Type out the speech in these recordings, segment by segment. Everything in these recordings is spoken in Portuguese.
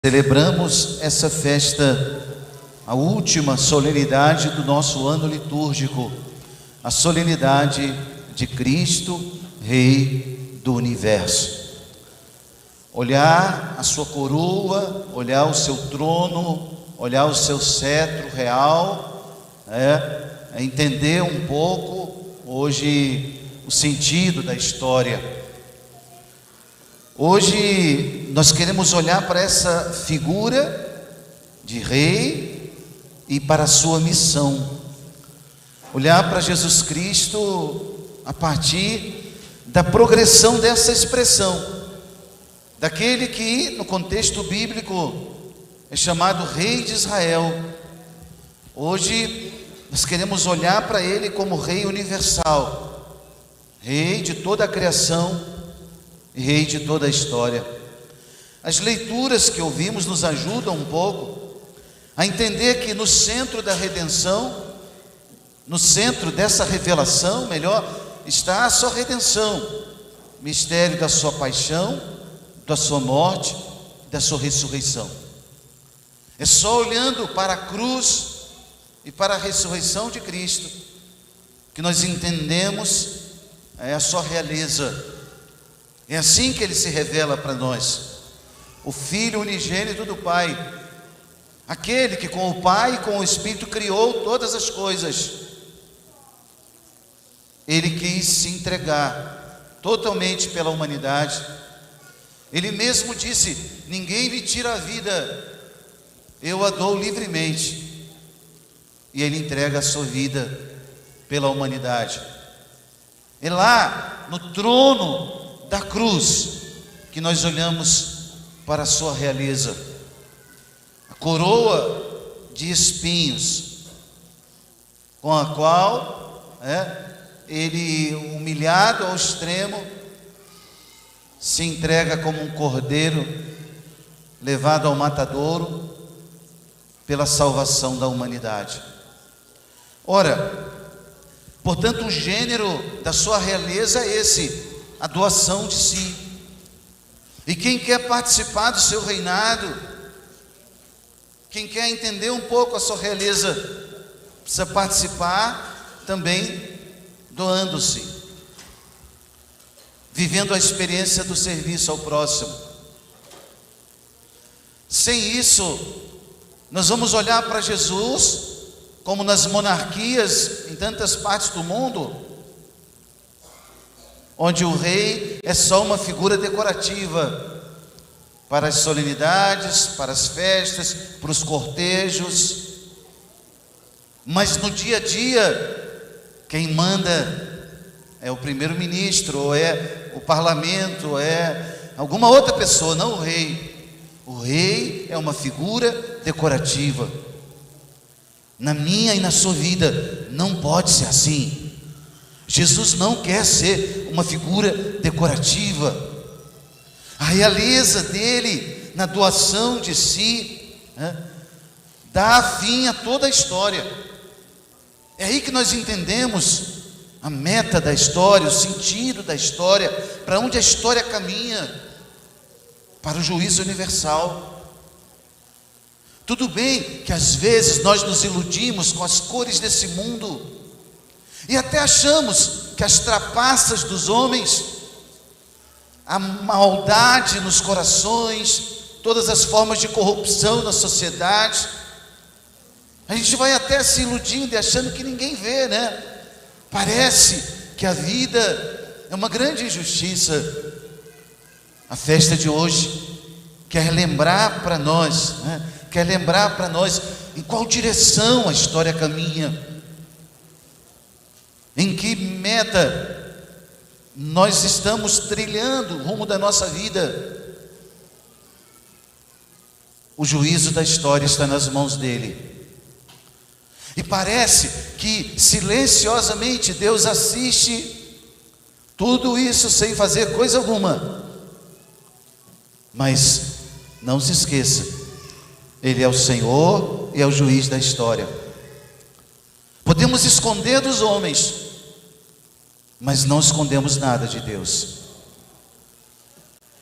Celebramos essa festa, a última solenidade do nosso ano litúrgico, a solenidade de Cristo, Rei do Universo. Olhar a sua coroa, olhar o seu trono, olhar o seu cetro real, é entender um pouco hoje o sentido da história. Hoje nós queremos olhar para essa figura de rei e para a sua missão. Olhar para Jesus Cristo a partir da progressão dessa expressão, daquele que no contexto bíblico é chamado Rei de Israel. Hoje nós queremos olhar para ele como Rei universal, Rei de toda a criação, Rei de toda a história. As leituras que ouvimos nos ajudam um pouco a entender que no centro da redenção, no centro dessa revelação, melhor, está a sua redenção, mistério da sua paixão, da sua morte, da sua ressurreição. É só olhando para a cruz e para a ressurreição de Cristo que nós entendemos a sua realeza. É assim que ele se revela para nós, o Filho unigênito do Pai, aquele que com o Pai e com o Espírito criou todas as coisas. Ele quis se entregar totalmente pela humanidade. Ele mesmo disse: ninguém me tira a vida, eu a dou livremente. E ele entrega a sua vida pela humanidade. É lá no trono da cruz que nós olhamos para a sua realeza, a coroa de espinhos, com a qual ele, humilhado ao extremo, se entrega como um cordeiro levado ao matadouro pela salvação da humanidade. Ora, portanto, o gênero da sua realeza é esse: a doação de si. E quem quer participar do seu reinado, quem quer entender um pouco a sua realeza, precisa participar também doando-se, vivendo a experiência do serviço ao próximo. Sem isso, nós vamos olhar para Jesus como nas monarquias em tantas partes do mundo, onde o rei é só uma figura decorativa para as solenidades, para as festas, para os cortejos. Mas no dia a dia, quem manda é o primeiro-ministro, ou é o parlamento, ou é alguma outra pessoa, não o rei. O rei é uma figura decorativa. Na minha e na sua vida não pode ser assim. Jesus não quer ser uma figura decorativa. A realeza dele na doação de si dá fim a toda a história. É aí que nós entendemos a meta da história, o sentido da história, para onde a história caminha, para o juízo universal. Tudo bem que às vezes nós nos iludimos com as cores desse mundo e até achamos que as trapaças dos homens, a maldade nos corações, todas as formas de corrupção na sociedade, a gente vai até se iludindo e achando que ninguém vê, né? Parece que a vida é uma grande injustiça. A festa de hoje quer lembrar para nós, quer lembrar para nós em qual direção a história caminha, em que meta nós estamos trilhando o rumo da nossa vida. O juízo da história está nas mãos dele. E parece que silenciosamente Deus assiste tudo isso sem fazer coisa alguma. Mas não se esqueça, Ele é o Senhor e é o juiz da história. Podemos esconder dos homens, mas não escondemos nada de Deus.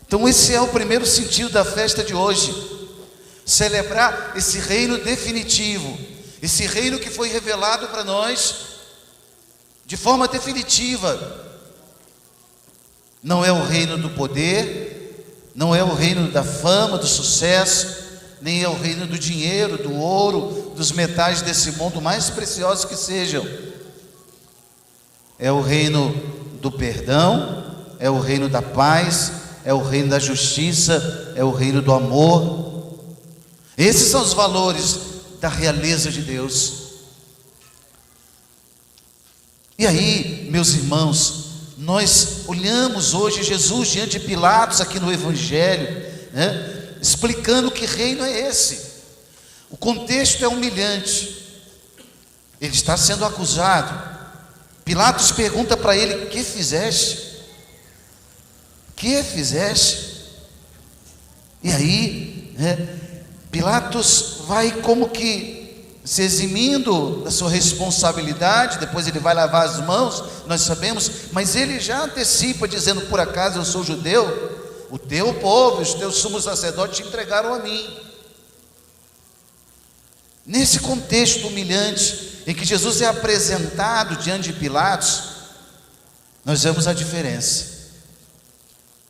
Então esse é o primeiro sentido da festa de hoje. celebrar esse reino definitivo, esse reino que foi revelado para nós de forma definitiva. Não é o reino do poder, não é o reino da fama, do sucesso, nem é o reino do dinheiro, do ouro, dos metais desse mundo, mais preciosos que sejam. É o reino do perdão, é o reino da paz, é o reino da justiça, é o reino do amor. Esses são os valores da realeza de Deus. E aí, meus irmãos, nós olhamos hoje Jesus diante de Pilatos aqui no Evangelho, né, explicando que reino é esse. O contexto é humilhante. Ele está sendo acusado. Pilatos pergunta para ele: que fizeste? Que fizeste? E aí, Pilatos vai como que se eximindo da sua responsabilidade. Depois ele vai lavar as mãos, nós sabemos, mas ele já antecipa dizendo: por acaso eu sou judeu? O teu povo, os teus sumos sacerdotes te entregaram a mim. Nesse contexto humilhante, em que Jesus é apresentado diante de Pilatos, nós vemos a diferença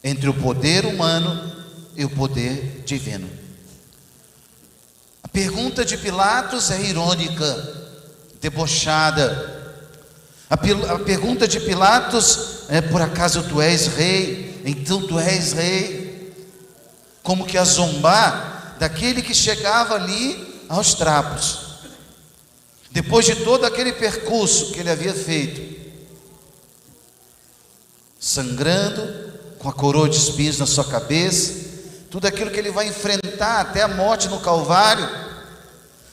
entre o poder humano e o poder divino. A pergunta de Pilatos é irônica, debochada. A pergunta de Pilatos é: por acaso tu és rei? Então tu és rei. Como que a zombar daquele que chegava ali aos trapos, depois de todo aquele percurso que ele havia feito, sangrando, com a coroa de espinhos na sua cabeça, tudo aquilo que ele vai enfrentar até a morte no Calvário,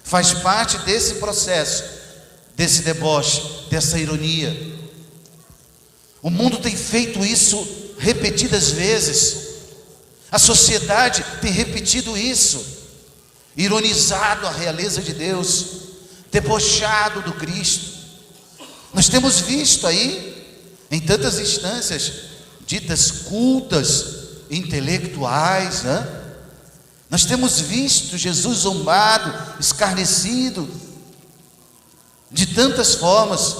faz parte desse processo, desse deboche, dessa ironia. O mundo tem feito isso repetidas vezes, a sociedade tem repetido isso, ironizado a realeza de Deus, debochado do Cristo. Nós temos visto aí, em tantas instâncias ditas cultas, intelectuais, nós temos visto Jesus zombado, escarnecido, de tantas formas.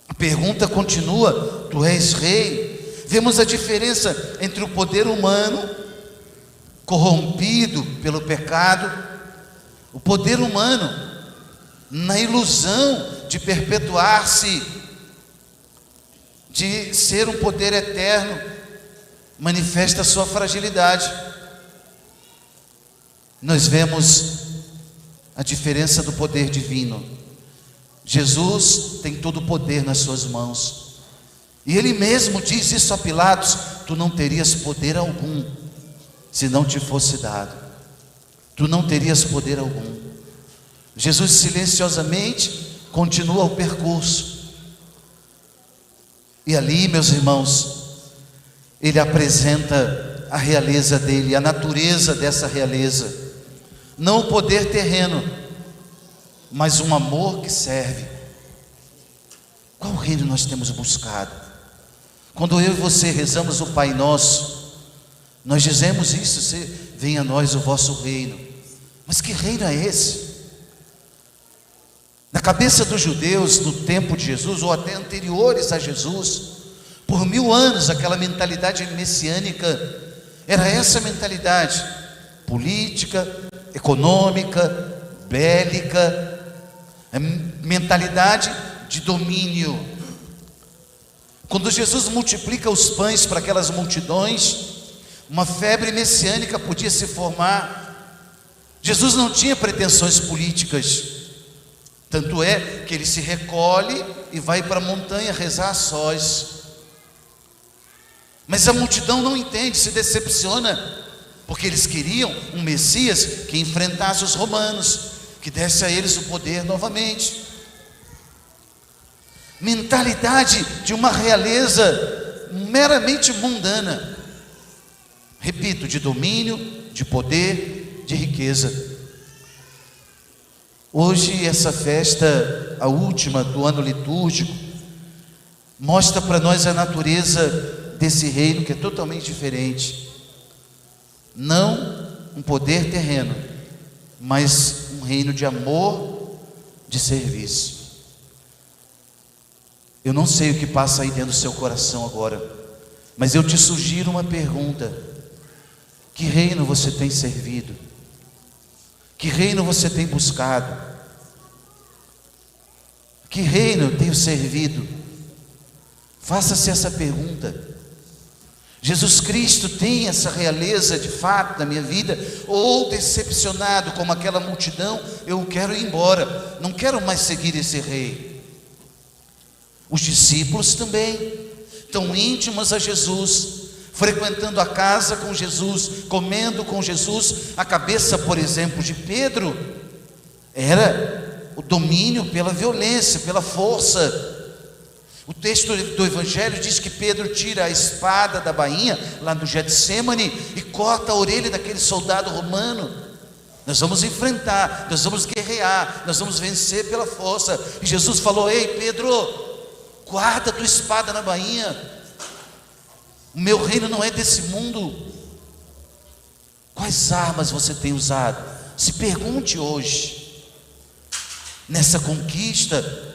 A pergunta continua: tu és rei? Vemos a diferença entre o poder humano, corrompido pelo pecado, o poder humano, na ilusão de perpetuar-se, de ser um poder eterno, manifesta a sua fragilidade. Nós vemos a diferença do poder divino. Jesus tem todo o poder nas suas mãos, e ele mesmo diz isso a Pilatos: tu não terias poder algum se não te fosse dado. Tu não terias poder algum. Jesus silenciosamente continua o percurso, e ali, meus irmãos, ele apresenta a realeza dele, a natureza dessa realeza. Não o poder terreno, mas um amor que serve. Qual reino nós temos buscado? Quando eu e você rezamos o Pai Nosso, nós dizemos isso: venha a nós o vosso reino. Mas que reino é esse? Na cabeça dos judeus, no tempo de Jesus, ou até anteriores a Jesus, por 1000 anos, aquela mentalidade messiânica era essa mentalidade política, econômica, bélica, mentalidade de domínio. Quando Jesus multiplica os pães para aquelas multidões, uma febre messiânica podia se formar. Jesus não tinha pretensões políticas, tanto é que ele se recolhe e vai para a montanha rezar a sós. Mas a multidão não entende, se decepciona, porque eles queriam um Messias que enfrentasse os romanos, que desse a eles o poder novamente. Mentalidade de uma realeza meramente mundana, repito, de domínio, de poder, de riqueza. Hoje essa festa, a última do ano litúrgico, mostra para nós a natureza desse reino, que é totalmente diferente. Não um poder terreno, mas um reino de amor, de serviço. Eu não sei o que passa aí dentro do seu coração agora, mas eu te sugiro uma pergunta: que reino você tem servido? Que reino você tem buscado? Que reino eu tenho servido? Faça-se essa pergunta. Jesus Cristo tem essa realeza de fato na minha vida? Ou decepcionado como aquela multidão, eu quero ir embora, não quero mais seguir esse rei? Os discípulos também, tão íntimos a Jesus, frequentando a casa com Jesus, comendo com Jesus. A cabeça, por exemplo, de Pedro era o domínio pela violência, pela força. O texto do Evangelho diz que Pedro tira a espada da bainha, lá no Getsemane, e corta a orelha daquele soldado romano. Nós vamos enfrentar, nós vamos guerrear, nós vamos vencer pela força. E Jesus falou: ei Pedro, guarda a tua espada na bainha, o meu reino não é desse mundo. Quais armas você tem usado? Se pergunte hoje, nessa conquista,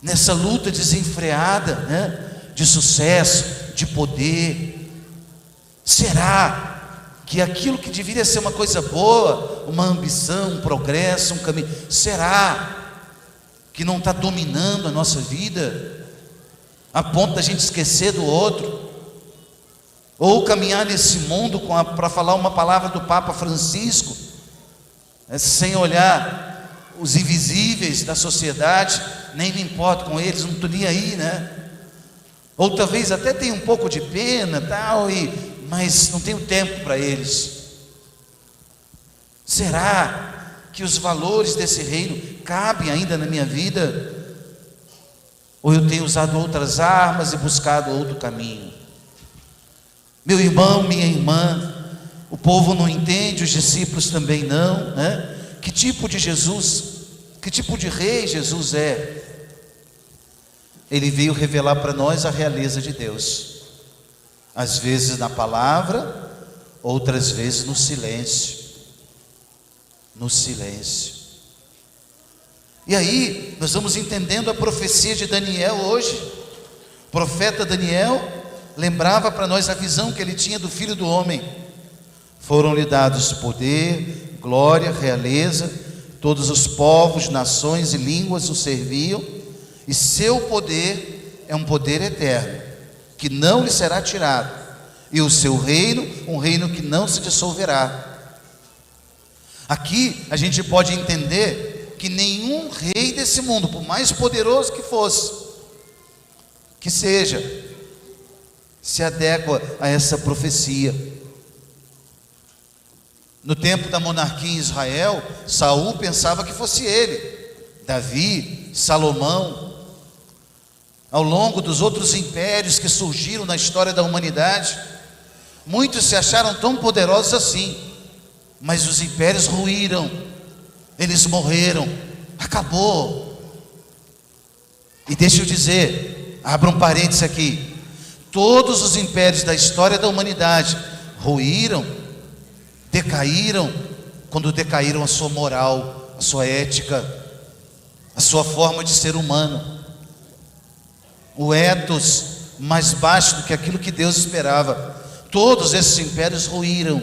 nessa luta desenfreada, de sucesso, de poder. Será que aquilo que deveria ser uma coisa boa, uma ambição, um progresso, um caminho, será que não está dominando a nossa vida, a ponto da gente esquecer do outro? Ou caminhar nesse mundo para falar uma palavra do Papa Francisco, sem olhar os invisíveis da sociedade, nem me importo com eles, não estou nem aí, Ou talvez até tenha um pouco de pena, mas não tenho tempo para eles. Será que os valores desse reino cabem ainda na minha vida? Ou eu tenho usado outras armas e buscado outro caminho? Meu irmão, minha irmã, o povo não entende, os discípulos também não, Que tipo de Jesus, que tipo de rei Jesus é? Ele veio revelar para nós a realeza de Deus, às vezes na palavra, outras vezes no silêncio. No silêncio. E aí nós vamos entendendo a profecia de Daniel hoje. O profeta Daniel lembrava para nós a visão que ele tinha do Filho do Homem. Foram-lhe dados poder, glória, realeza, todos os povos, nações e línguas o serviam, e seu poder é um poder eterno, que não lhe será tirado, e o seu reino, um reino que não se dissolverá. Aqui a gente pode entender que nenhum rei desse mundo, por mais poderoso que fosse, que seja, se adequa a essa profecia. No tempo da monarquia em Israel, Saul pensava que fosse ele, Davi, Salomão. Ao longo dos outros impérios que surgiram na história da humanidade, muitos se acharam tão poderosos assim, mas os impérios ruíram, eles morreram, acabou. E deixa eu dizer, abra um parênteses aqui, todos os impérios da história da humanidade ruíram, decaíram, quando decaíram a sua moral, a sua ética, a sua forma de ser humano, o ethos mais baixo do que aquilo que Deus esperava. Todos esses impérios ruíram.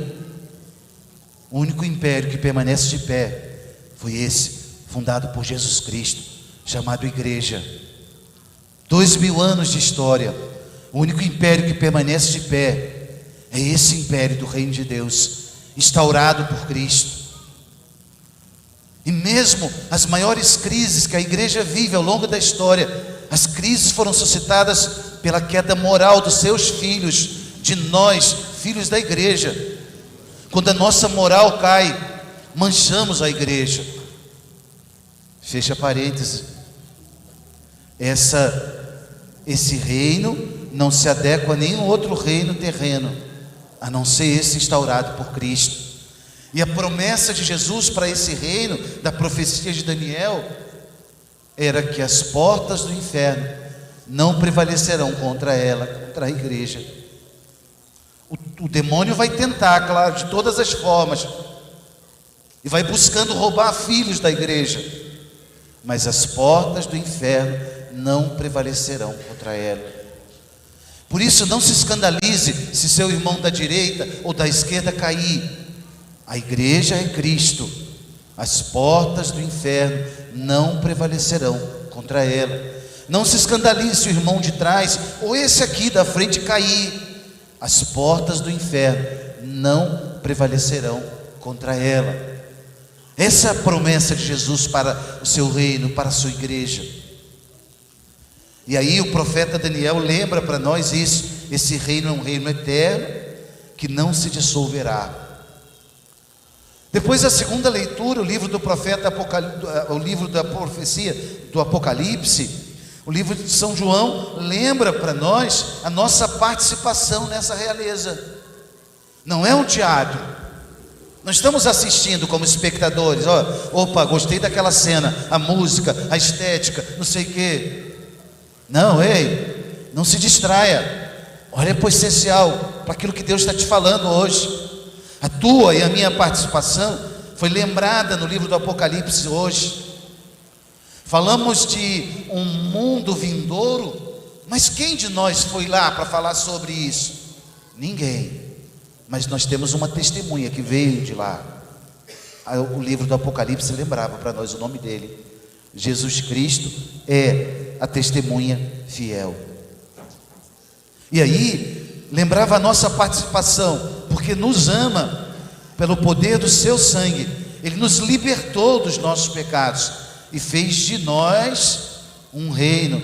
O único império que permanece de pé foi esse, fundado por Jesus Cristo, chamado Igreja. 2000 anos de história. O único império que permanece de pé é esse império do reino de Deus, instaurado por Cristo. E mesmo as maiores crises que a igreja vive ao longo da história, as crises foram suscitadas pela queda moral dos seus filhos, de nós, filhos da igreja. Quando a nossa moral cai, manchamos a igreja. Fecha parênteses. Esse reino não se adequa a nenhum outro reino terreno, a não ser esse instaurado por Cristo. E a promessa de Jesus para esse reino, da profecia de Daniel, era que as portas do inferno não prevalecerão contra ela, contra a igreja. O demônio vai tentar, claro, de todas as formas, e vai buscando roubar filhos da igreja, mas as portas do inferno não prevalecerão contra ela. Por isso, não se escandalize se seu irmão da direita ou da esquerda cair. A igreja é Cristo. As portas do inferno não prevalecerão contra ela. Não se escandalize se o irmão de trás ou esse aqui da frente cair. As portas do inferno não prevalecerão contra ela. Essa é a promessa de Jesus para o seu reino, para a sua igreja. E aí o profeta Daniel lembra para nós isso. Esse reino é um reino eterno que não se dissolverá. Depois da segunda leitura, o livro do profeta o livro da profecia do Apocalipse, o livro de São João lembra para nós a nossa participação nessa realeza. Não é um teatro. Não estamos assistindo como espectadores. Opa, gostei daquela cena, a música, a estética, não sei o quê. Não, ei, não se distraia. Olha para o essencial, para aquilo que Deus está te falando hoje. A tua e a minha participação foi lembrada no livro do Apocalipse hoje. Falamos de um mundo vindouro, mas quem de nós foi lá para falar sobre isso? Ninguém. Mas nós temos uma testemunha que veio de lá. O livro do Apocalipse lembrava para nós o nome dele. Jesus Cristo é a testemunha fiel. E aí, lembrava a nossa participação, porque nos ama pelo poder do seu sangue. Ele nos libertou dos nossos pecados e fez de nós um reino.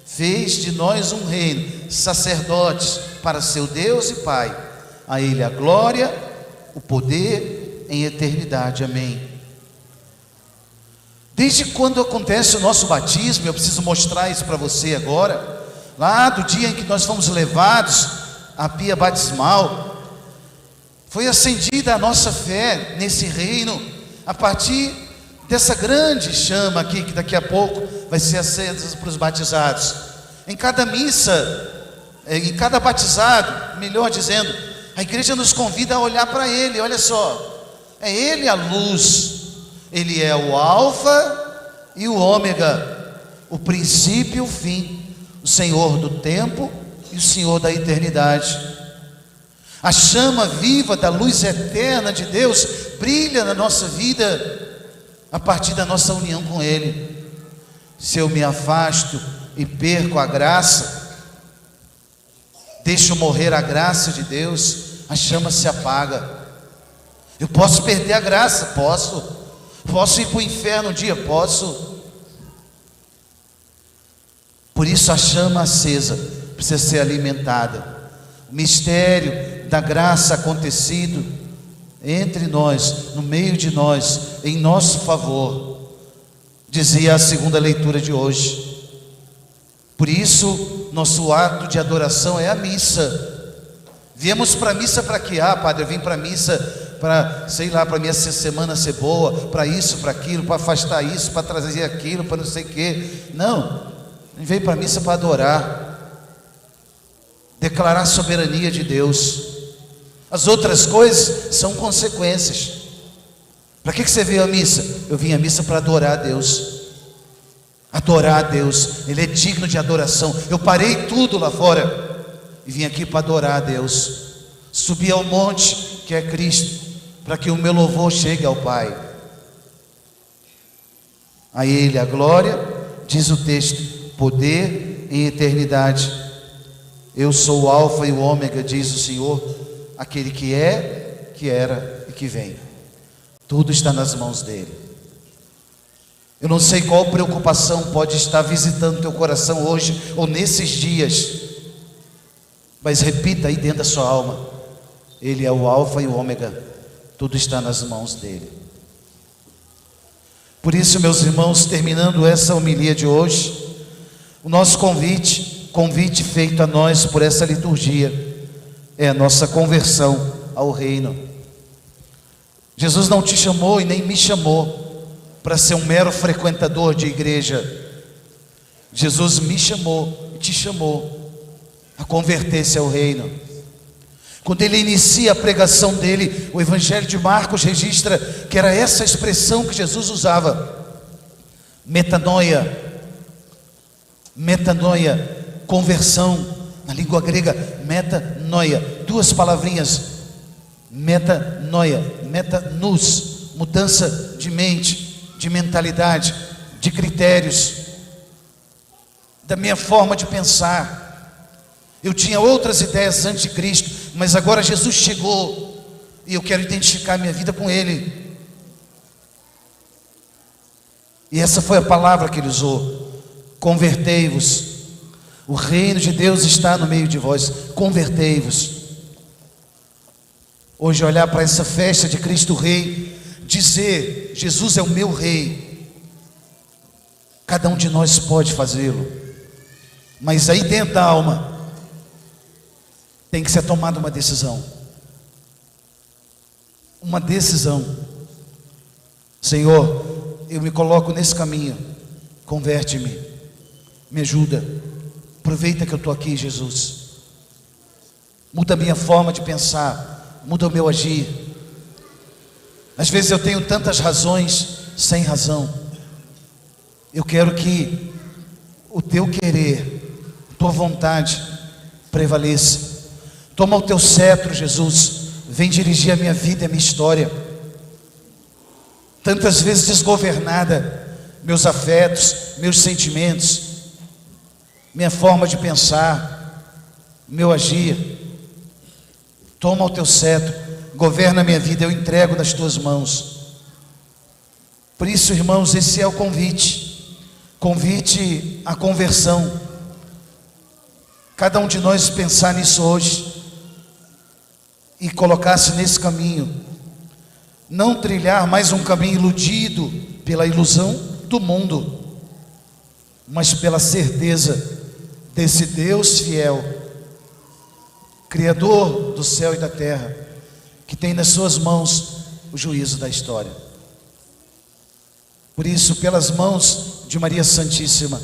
Fez de nós um reino, sacerdotes para seu Deus e Pai. A Ele a glória, o poder em eternidade. Amém. Desde quando acontece o nosso batismo, eu preciso mostrar isso para você agora, lá do dia em que nós fomos levados à pia batismal, foi acendida a nossa fé nesse reino, a partir dessa grande chama aqui, que daqui a pouco vai ser acesa para os batizados. Em cada missa, em cada batizado, melhor dizendo, a igreja nos convida a olhar para Ele. Olha só, é Ele a luz. Ele é o alfa e o ômega, o princípio e o fim, o Senhor do tempo e o Senhor da eternidade. A chama viva da luz eterna de Deus brilha na nossa vida a partir da nossa união com Ele. Se eu me afasto e perco a graça, deixo morrer a graça de Deus, a chama se apaga. Eu posso perder a graça? Posso ir para o inferno um dia? Posso. Por isso a chama acesa precisa ser alimentada. O mistério da graça acontecido entre nós, no meio de nós, em nosso favor, dizia a segunda leitura de hoje. Por isso nosso ato de adoração é a missa. Viemos para a missa para quê? Padre, eu vim para a missa para, sei lá, para minha semana ser boa, para isso, para aquilo, para afastar isso, para trazer aquilo, para não sei o quê. Não, veio para a missa para adorar, declarar a soberania de Deus. As outras coisas são consequências. Para que você veio à missa? Eu vim à missa para adorar a Deus. Adorar a Deus, Ele é digno de adoração. Eu parei tudo lá fora e vim aqui para adorar a Deus. Subi ao monte que é Cristo, para que o meu louvor chegue ao Pai. A Ele a glória, diz o texto, poder em eternidade. Eu sou o alfa e o ômega, diz o Senhor, aquele que é, que era e que vem. Tudo está nas mãos dele. Eu não sei qual preocupação pode estar visitando teu coração hoje ou nesses dias, mas repita aí dentro da sua alma: Ele é o alfa e o ômega, tudo está nas mãos dele. Por isso, meus irmãos, terminando essa homilia de hoje, o nosso convite feito a nós por essa liturgia, é a nossa conversão ao reino. Jesus não te chamou e nem me chamou para ser um mero frequentador de igreja. Jesus me chamou e te chamou a converter-se ao reino. Quando ele inicia a pregação dele, o Evangelho de Marcos registra que era essa expressão que Jesus usava: metanoia. Metanoia, conversão, na língua grega, metanoia, duas palavrinhas, metanoia, metanus, mudança de mente, de mentalidade, de critérios, da minha forma de pensar. Eu tinha outras ideias antes de Cristo, mas agora Jesus chegou e eu quero identificar minha vida com Ele. E essa foi a palavra que Ele usou: convertei-vos. O reino de Deus está no meio de vós. Convertei-vos. Hoje olhar para essa festa de Cristo Rei, dizer: Jesus é o meu Rei. Cada um de nós pode fazê-lo, mas aí dentro da alma tem que ser tomada uma decisão. Uma decisão. Senhor, eu me coloco nesse caminho. Converte-me. Me ajuda. Aproveita que eu estou aqui, Jesus. Muda a minha forma de pensar. Muda o meu agir. Às vezes eu tenho tantas razões sem razão. Eu quero que o teu querer, a tua vontade prevaleça. Toma o teu cetro, Jesus. Vem dirigir a minha vida e a minha história. Tantas vezes desgovernada, meus afetos, meus sentimentos, minha forma de pensar, meu agir. Toma o teu cetro, governa a minha vida, eu entrego nas tuas mãos. Por isso, irmãos, esse é o convite. Convite à conversão. Cada um de nós pensar nisso hoje e colocar-se nesse caminho. Não trilhar mais um caminho iludido pela ilusão do mundo, mas pela certeza desse Deus fiel, Criador do céu e da terra, que tem nas suas mãos o juízo da história. Por isso, pelas mãos de Maria Santíssima,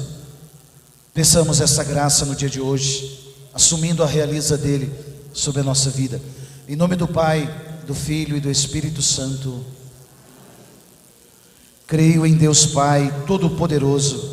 peçamos essa graça no dia de hoje, assumindo a realeza dele sobre a nossa vida. Em nome do Pai, do Filho e do Espírito Santo. Creio em Deus Pai Todo-Poderoso,